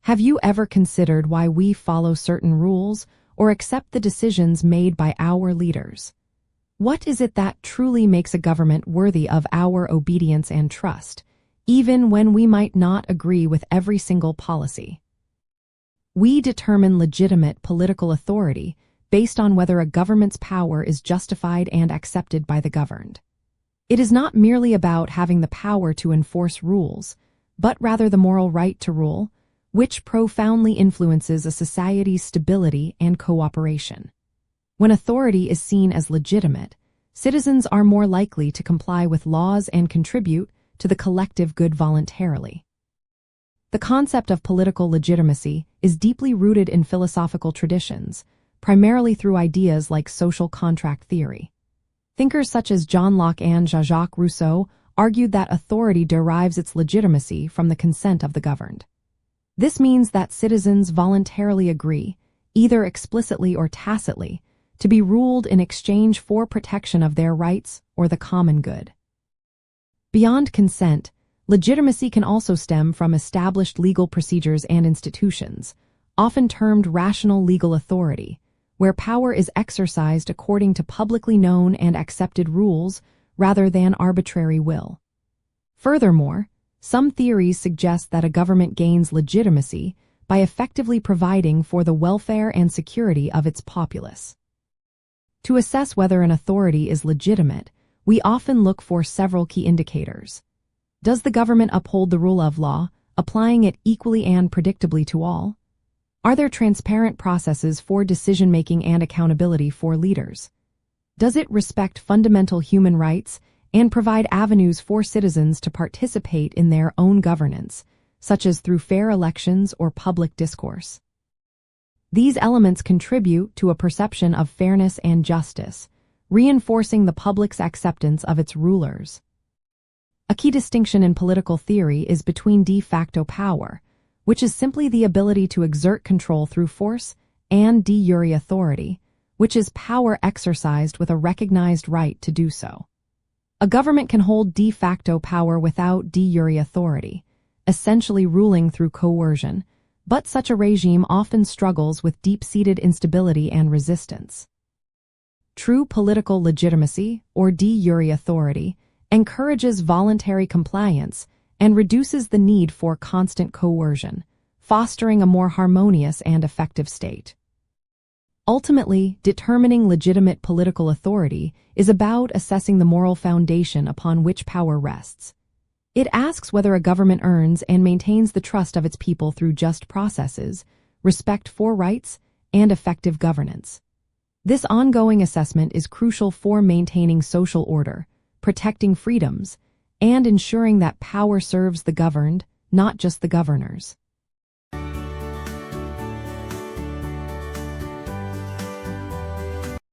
Have you ever considered why we follow certain rules or accept the decisions made by our leaders? What is it that truly makes a government worthy of our obedience and trust, even when we might not agree with every single policy? We determine legitimate political authority based on whether a government's power is justified and accepted by the governed. It is not merely about having the power to enforce rules, but rather the moral right to rule, which profoundly influences a society's stability and cooperation. When authority is seen as legitimate, citizens are more likely to comply with laws and contribute to the collective good voluntarily. The concept of political legitimacy is deeply rooted in philosophical traditions, primarily through ideas like social contract theory. Thinkers such as John Locke and Jean-Jacques Rousseau argued that authority derives its legitimacy from the consent of the governed. This means that citizens voluntarily agree, either explicitly or tacitly, to be ruled in exchange for protection of their rights or the common good. Beyond consent, legitimacy can also stem from established legal procedures and institutions, often termed rational legal authority, where power is exercised according to publicly known and accepted rules rather than arbitrary will. Furthermore, some theories suggest that a government gains legitimacy by effectively providing for the welfare and security of its populace. To assess whether an authority is legitimate, we often look for several key indicators. Does the government uphold the rule of law, applying it equally and predictably to all? Are there transparent processes for decision-making and accountability for leaders? Does it respect fundamental human rights and provide avenues for citizens to participate in their own governance, such as through fair elections or public discourse? These elements contribute to a perception of fairness and justice, reinforcing the public's acceptance of its rulers. A key distinction in political theory is between de facto power, which is simply the ability to exert control through force, and de jure authority, which is power exercised with a recognized right to do so. A government can hold de facto power without de jure authority, essentially ruling through coercion, but such a regime often struggles with deep-seated instability and resistance. True political legitimacy, or de jure authority, encourages voluntary compliance and reduces the need for constant coercion, fostering a more harmonious and effective state. Ultimately, determining legitimate political authority is about assessing the moral foundation upon which power rests. It asks whether a government earns and maintains the trust of its people through just processes, respect for rights, and effective governance. This ongoing assessment is crucial for maintaining social order, protecting freedoms, and ensuring that power serves the governed, not just the governors.